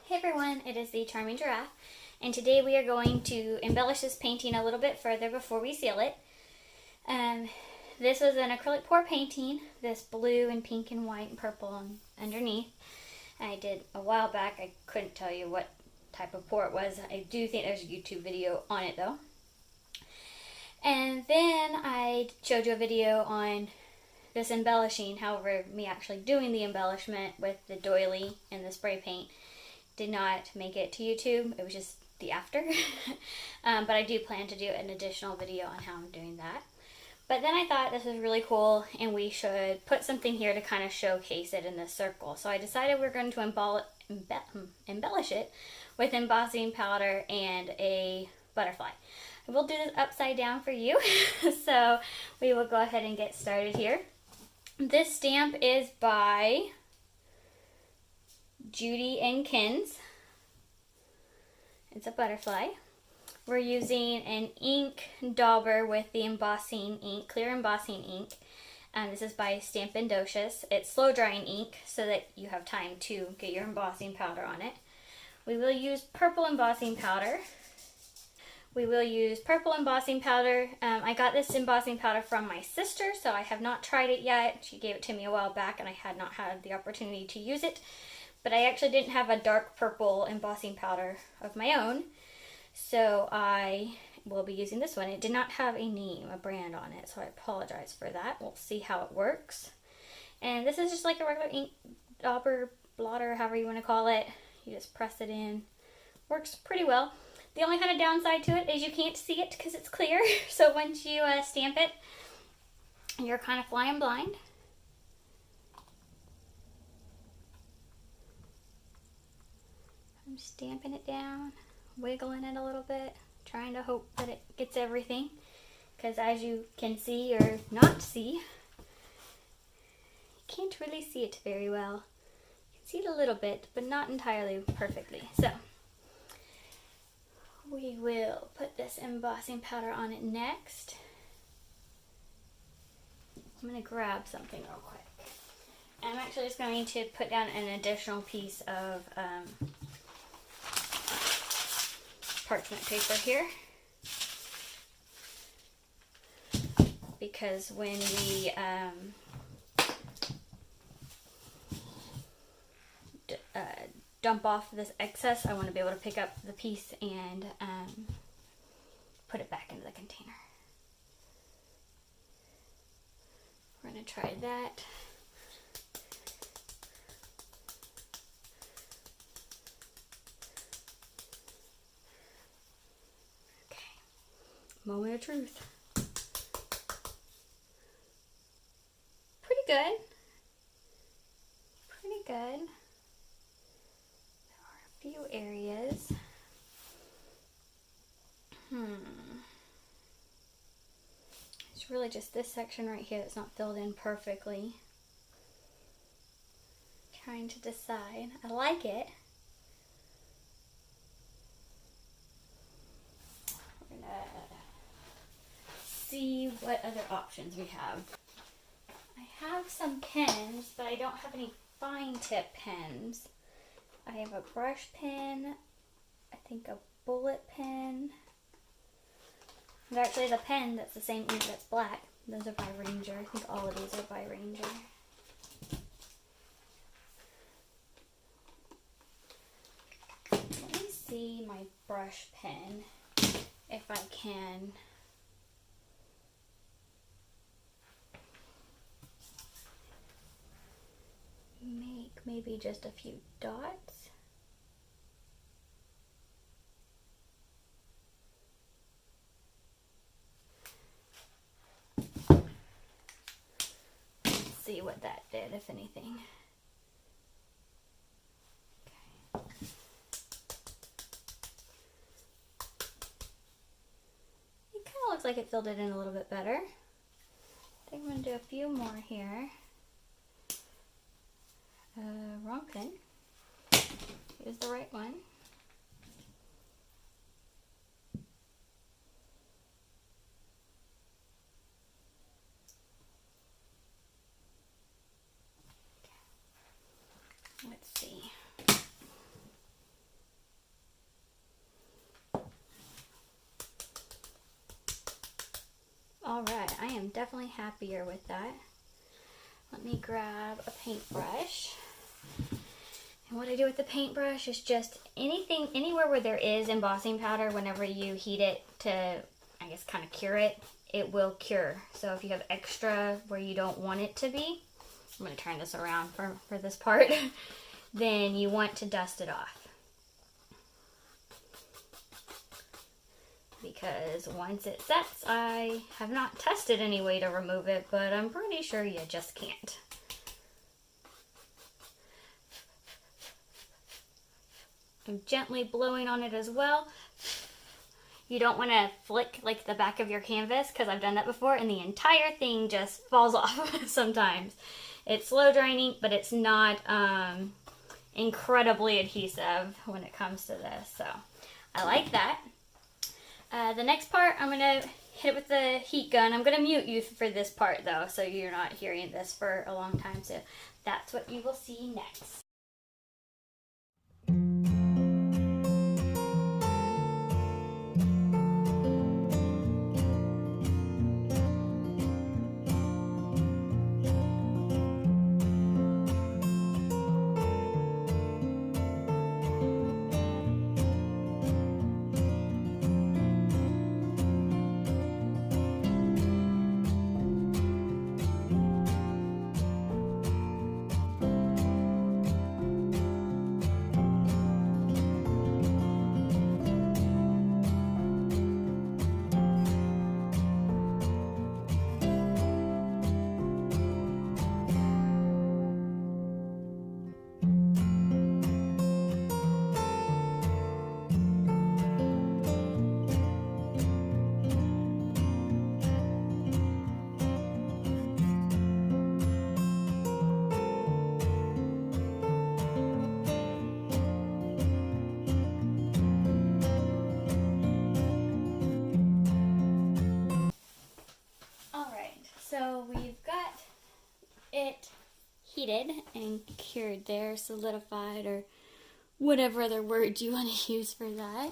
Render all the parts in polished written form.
Hey everyone, it is the Charming Giraffe, and today we are going to embellish this painting a little bit further before we seal it. This was an acrylic pour painting, this blue and pink and white and purple underneath. I did a while back. I couldn't tell you what type of pour it was. I do think there's a YouTube video on it though. And then I showed you a video on this embellishing, however, me actually doing the embellishment with the doily and the spray paint did not make it to YouTube. It was just the after. But I do plan to do an additional video on how I'm doing that. But then I thought this was really cool and we should put something here to kind of showcase it in this circle. So I decided we're going to embellish it with embossing powder and a butterfly. We'll do this upside down for you. So we will go ahead and get started here. This stamp is by Judy and Ken's. It's a butterfly. We're using an ink dauber with the embossing ink, clear embossing ink. This is by Stampendous. It's slow drying ink so that you have time to get your embossing powder on it. We will use purple embossing powder. I got this embossing powder from my sister, so I have not tried it yet. She gave it to me a while back and I had not had the opportunity to use it. But I actually didn't have a dark purple embossing powder of my own, so I will be using this one. It did not have a name, a brand on it, so I apologize for that. We'll see how it works. And this is just like a regular ink dauber, blotter, however you want to call it. You just press it in. Works pretty well. The only kind of downside to it is you can't see it because it's clear. So once you stamp it, you're kind of flying blind. I'm stamping it down, wiggling it a little bit, trying to hope that it gets everything. Because as you can see or not see, you can't really see it very well. You can see it a little bit, but not entirely perfectly. So we will put this embossing powder on it next. I'm going to grab something real quick. I'm actually just going to put down an additional piece of parchment paper here, because when we dump off this excess, I want to be able to pick up the piece and put it back into the container. We're going to try that. Moment of truth. Pretty good. Pretty good. There are a few areas. It's really just this section right here that's not filled in perfectly. Trying to decide. I like it. We're gonna see what other options we have. I have some pens, but I don't have any fine tip pens. I have a brush pen, I think a bullet pen. And actually the pen that's the same ink that's black. Those are by Ranger. I think all of these are by Ranger. Let me see my brush pen if I can make maybe just a few dots. Let's see what that did, if anything. Okay. It kind of looks like it filled it in a little bit better. I think I'm going to do a few more here. Wrong pen. Here's the right one. Let's see. I am definitely happier with that. Let me grab a paintbrush. And what I do with the paintbrush is just anywhere where there is embossing powder, whenever you heat it to, I guess, kind of cure it, it will cure. So if you have extra where you don't want it to be, I'm going to turn this around for this part, then you want to dust it off. Because once it sets, I have not tested any way to remove it, but I'm pretty sure you just can't. I'm gently blowing on it as well. You don't want to flick like the back of your canvas, because I've done that before and the entire thing just falls off sometimes. It's slow draining, but it's not incredibly adhesive when it comes to this, so I like that. The next part, I'm going to hit it with the heat gun. I'm going to mute you for this part though, so you're not hearing this for a long time, so that's what you will see next. So we've got it heated and cured there, solidified, or whatever other word you want to use for that.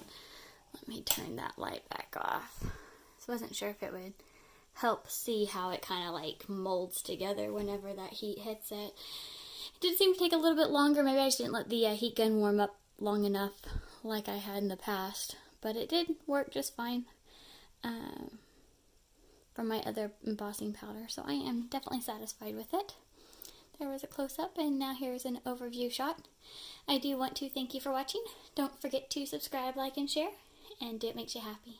Let me turn that light back off. So I wasn't sure if it would help see how it kind of like molds together whenever that heat hits it. It did seem to take a little bit longer. Maybe I just didn't let the heat gun warm up long enough like I had in the past. But it did work just fine. From my other embossing powder, so I am definitely satisfied with it. There was a close-up, and now here's an overview shot. I do want to thank you for watching. Don't forget to subscribe, like, and share, and do what makes you happy.